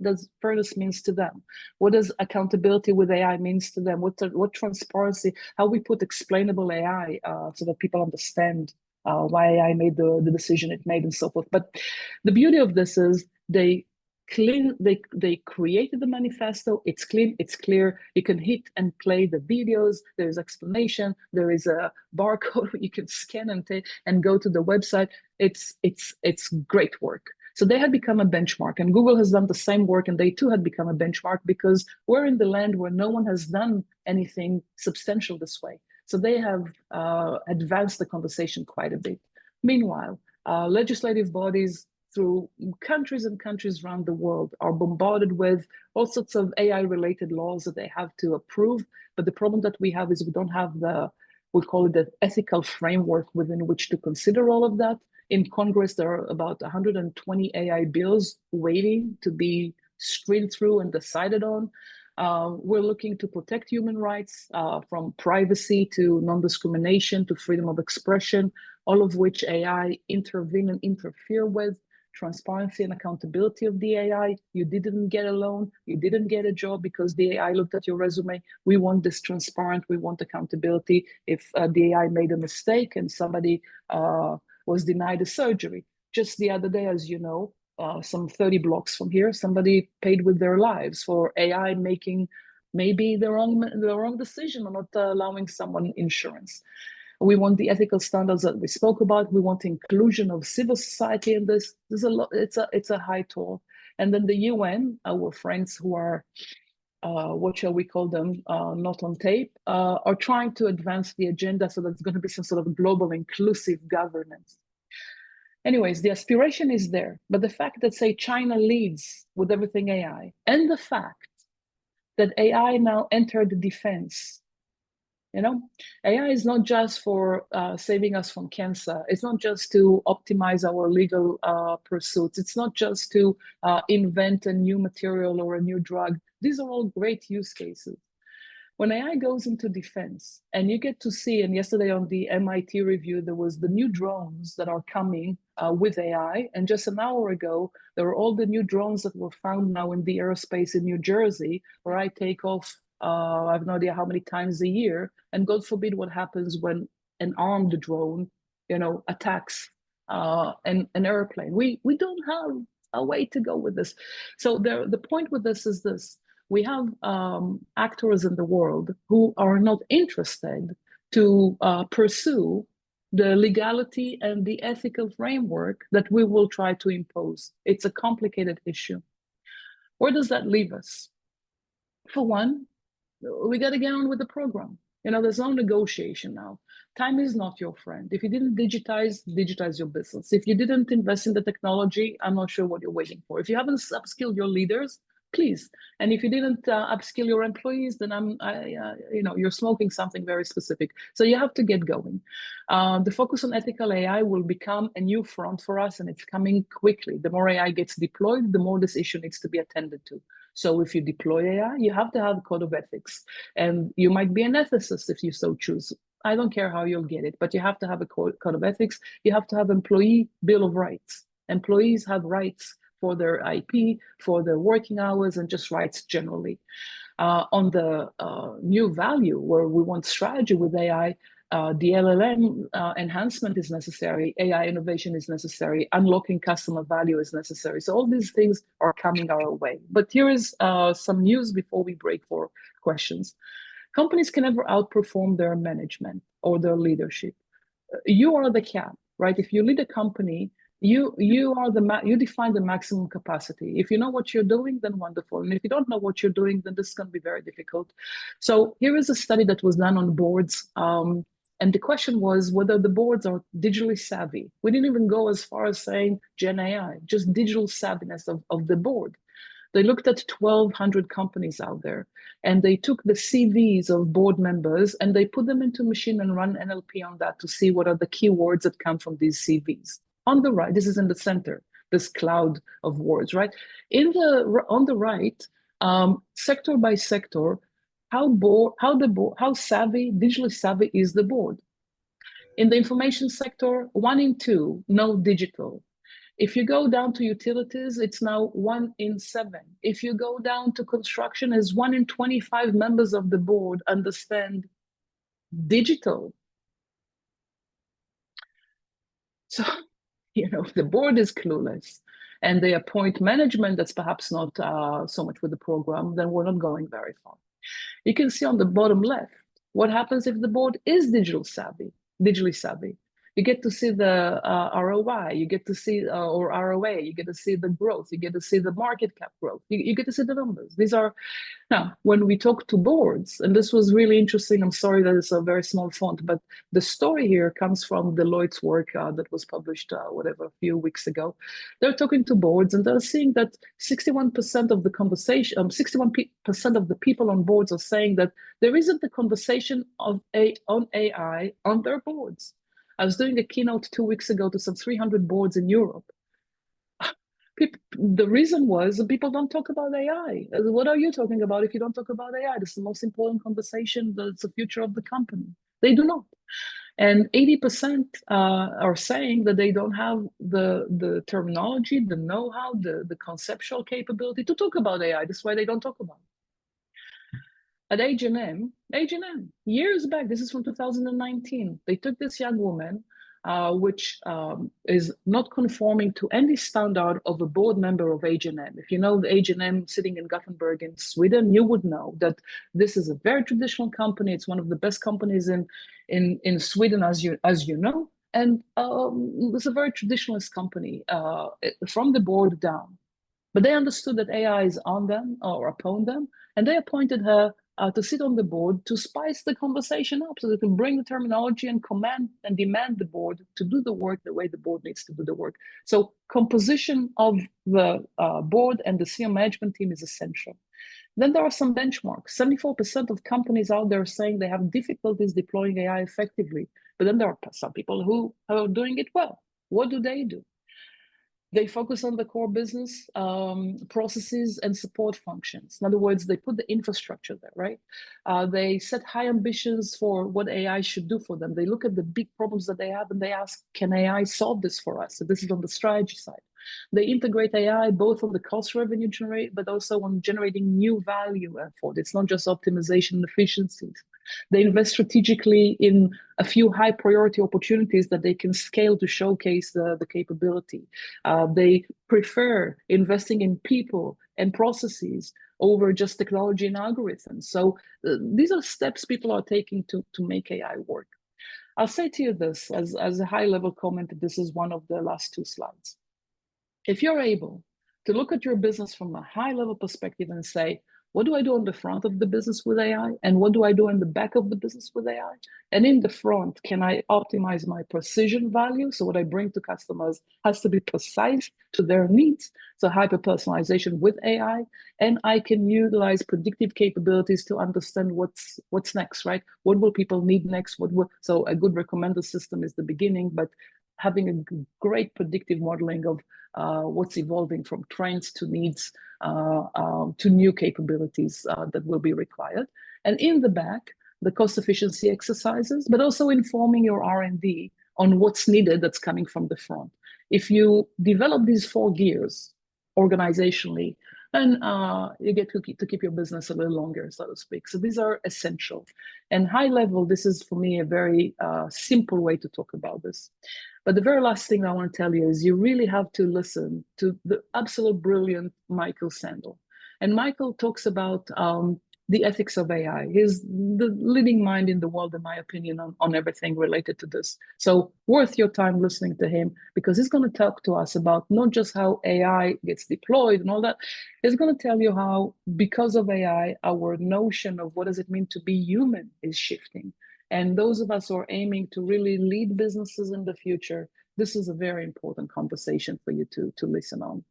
does fairness means to them, what does accountability with AI means to them, what transparency, how we put explainable AI so that people understand why AI made the decision it made and so forth. But the beauty of this is they created the manifesto. It's clean, it's clear. You can hit and play the videos. There's explanation. There is a barcode you can scan and go to the website. It's great work. So they had become a benchmark, and Google has done the same work, and they too had become a benchmark because we're in the land where no one has done anything substantial this way. So they have advanced the conversation quite a bit. Meanwhile, legislative bodies through countries and countries around the world are bombarded with all sorts of AI-related laws that they have to approve. But the problem that we have is we don't have we call it the ethical framework within which to consider all of that. In Congress, there are about 120 AI bills waiting to be screened through and decided on. We're looking to protect human rights, from privacy to non-discrimination to freedom of expression, all of which AI intervene and interfere with. Transparency and accountability of the AI. You didn't get a loan, you didn't get a job because the AI looked at your resume. We want this transparent, we want accountability. If the AI made a mistake and somebody was denied a surgery. Just the other day, as you know, some 30 blocks from here, somebody paid with their lives for AI making maybe the wrong decision or not allowing someone insurance. We want the ethical standards that we spoke about. We want inclusion of civil society in this. There's a lot. It's a high toll. And then the UN, our friends who are, what shall we call them, not on tape, are trying to advance the agenda so that there's going to be some sort of global inclusive governance. Anyways, the aspiration is there, but the fact that, say, China leads with everything AI, and the fact that AI now entered the defense. AI is not just for saving us from cancer. It's not just to optimize our legal pursuits. It's not just to invent a new material or a new drug. These are all great use cases. When AI goes into defense, and you get to see, and yesterday on the MIT review, there was the new drones that are coming with AI. And just an hour ago, there were all the new drones that were found now in the airspace in New Jersey, where I take off I have no idea how many times a year. And God forbid what happens when an armed drone attacks an airplane. We don't have a way to go with this. So the point with this is this: we have actors in the world who are not interested to pursue the legality and the ethical framework that we will try to impose. It's a complicated issue. Where does that leave us? For one, we got to get on with the program. There's no negotiation now. Time is not your friend. If you didn't digitize your business. If you didn't invest in the technology, I'm not sure what you're waiting for. If you haven't upskilled your leaders, please. And if you didn't upskill your employees, then you're smoking something very specific. So you have to get going. The focus on ethical AI will become a new front for us, and it's coming quickly. The more AI gets deployed, the more this issue needs to be attended to. So if you deploy AI, you have to have a code of ethics. And you might be an ethicist if you so choose. I don't care how you'll get it, but you have to have a code of ethics. You have to have employee bill of rights. Employees have rights for their IP, for their working hours, and just rights generally. On the new value, where we want strategy with AI, the LLM enhancement is necessary, AI innovation is necessary, unlocking customer value is necessary. So all these things are coming our way. But here is some news before we break for questions. Companies can never outperform their management or their leadership. You are the cap, right? If you lead a company, you define the maximum capacity. If you know what you're doing, then wonderful. And if you don't know what you're doing, then this is going to be very difficult. So here is a study that was done on boards. And the question was whether the boards are digitally savvy. We didn't even go as far as saying Gen AI, just digital savviness of the board. They looked at 1,200 companies out there, and they took the CVs of board members and they put them into a machine and run NLP on that to see what are the keywords that come from these CVs. On the right, this is in the center, this cloud of words, right? On the right, sector by sector, how digitally savvy is the board? In the information sector, 1 in 2 know digital. If you go down to utilities, it's now 1 in 7. If you go down to construction, it's 1 in 25 members of the board understand digital. So, the board is clueless, and they appoint management that's perhaps not so much with the program, then we're not going very far. You can see on the bottom left, what happens if the board is digitally savvy. You get to see the ROI, you get to see, or ROA, you get to see the growth, you get to see the market cap growth, you get to see the numbers. These are, now, when we talk to boards, and this was really interesting, I'm sorry that it's a very small font, but the story here comes from Deloitte's work that was published, a few weeks ago. They're talking to boards, and they're seeing that 61% of the conversation, 61% of the people on boards are saying that there isn't a conversation on AI on their boards. I was doing a keynote 2 weeks ago to some 300 boards in Europe. The reason was people don't talk about AI. What are you talking about if you don't talk about AI? This is the most important conversation. That's the future of the company. They do not. And 80% are saying that they don't have the terminology, the know-how, the conceptual capability to talk about AI. That's why they don't talk about it. At H&M, years back, this is from 2019, they took this young woman, which is not conforming to any standard of a board member of H&M. If you know the H&M sitting in Gothenburg in Sweden, you would know that this is a very traditional company. It's one of the best companies in Sweden, as you know, and it's a very traditionalist company from the board down. But they understood that AI is on them or upon them, and they appointed her to sit on the board to spice the conversation up so they can bring the terminology and command and demand the board to do the work the way the board needs to do the work. So composition of the board and the senior management team is essential. Then there are some benchmarks. 74% of companies out there saying they have difficulties deploying AI effectively. But then there are some people who are doing it well. What do? They focus on the core business processes and support functions. In other words, they put the infrastructure there, right? They set high ambitions for what AI should do for them. They look at the big problems that they have and they ask, can AI solve this for us? So this is on the strategy side. They integrate AI both on the cost revenue generate, but also on generating new value for it. It's not just optimization and efficiencies. They invest strategically in a few high priority opportunities that they can scale to showcase the capability. They prefer investing in people and processes over just technology and algorithms. So these are steps people are taking to make AI work. I'll say to you this as a high level comment, this is one of the last two slides. If you're able to look at your business from a high level perspective and say, what do I do on the front of the business with AI? And what do I do in the back of the business with AI? And in the front, can I optimize my precision value? So what I bring to customers has to be precise to their needs. So hyper-personalization with AI. And I can utilize predictive capabilities to understand what's next, right? What will people need next? So a good recommender system is the beginning, but having a great predictive modeling of what's evolving from trends to needs to new capabilities that will be required. And in the back, the cost efficiency exercises, but also informing your R&D on what's needed that's coming from the front. If you develop these 4 gears organizationally, then you get to keep your business a little longer, so to speak. So these are essential. And high level, this is for me a very simple way to talk about this. But the very last thing I want to tell you is you really have to listen to the absolute brilliant Michael Sandel. And Michael talks about the ethics of AI. He's the leading mind in the world, in my opinion, on everything related to this. So worth your time listening to him, because he's going to talk to us about not just how AI gets deployed and all that. He's going to tell you how, because of AI, our notion of what does it mean to be human is shifting. And those of us who are aiming to really lead businesses in the future, this is a very important conversation for you to listen on.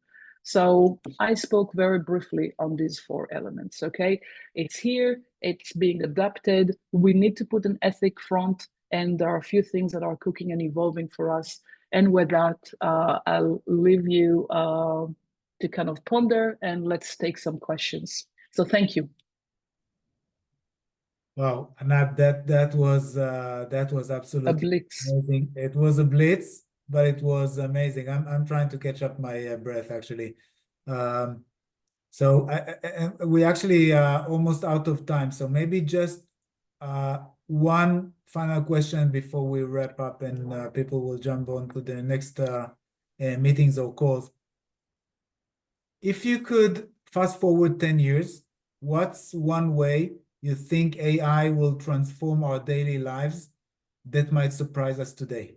So I spoke very briefly on these 4 elements, okay? It's here, it's being adapted. We need to put an ethic front, and there are a few things that are cooking and evolving for us. And with that, I'll leave you to kind of ponder, and let's take some questions. So thank you. Wow, Anat, that was absolutely amazing. It was a blitz, but it was amazing. I'm trying to catch up my breath actually. So we actually almost out of time. So maybe just one final question before we wrap up, and people will jump on to the next meetings or calls. If you could fast forward 10 years, what's one way you think AI will transform our daily lives that might surprise us today?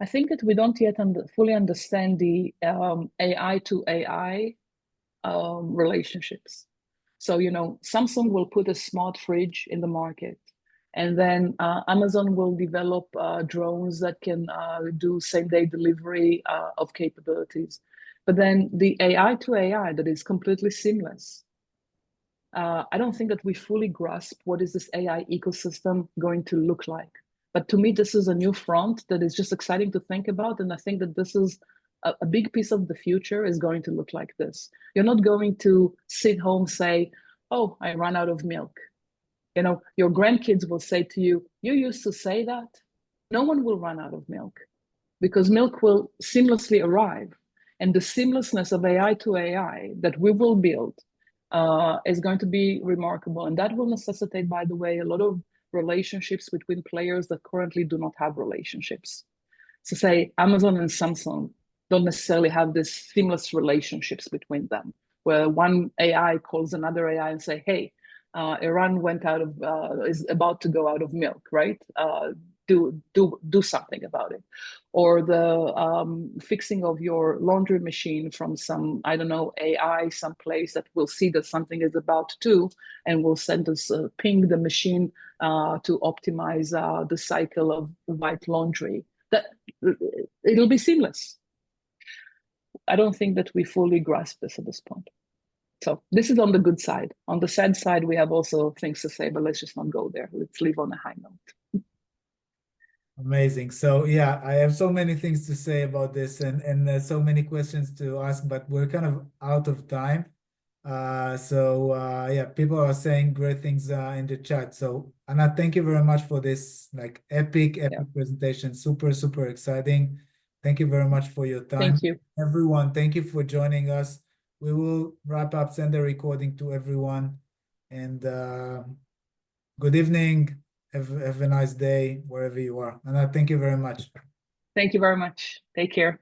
I think that we don't yet fully understand the AI to AI relationships. So, Samsung will put a smart fridge in the market, and then Amazon will develop drones that can do same-day delivery of capabilities. But then the AI to AI that is completely seamless. I don't think that we fully grasp what is this AI ecosystem going to look like. But to me, this is a new front that is just exciting to think about. And I think that this is a big piece of the future is going to look like this. You're not going to sit home, say, oh, I ran out of milk. Your grandkids will say to you, you used to say that. No one will run out of milk, because milk will seamlessly arrive. And the seamlessness of AI to AI that we will build is going to be remarkable. And that will necessitate, by the way, a lot of relationships between players that currently do not have relationships. So say Amazon and Samsung don't necessarily have this seamless relationships between them, where one AI calls another AI and say, hey, Iran is about to go out of milk, right? Do something about it. Or the fixing of your laundry machine from some, I don't know, AI someplace that will see that something is about to, and will send us ping the machine to optimize the cycle of white laundry. That it'll be seamless. I don't think that we fully grasp this at this point. So this is on the good side. On the sad side, we have also things to say, but let's just not go there. Let's leave on a high note. Amazing. So yeah, I have so many things to say about this, and so many questions to ask, but we're kind of out of time. Yeah, people are saying great things in the chat. So Anna, thank you very much for this epic presentation. Super, super exciting. Thank you very much for your time. Thank you. Everyone, thank you for joining us. We will wrap up, send the recording to everyone. and good evening. Have a nice day wherever you are. And I thank you very much. Thank you very much. Take care.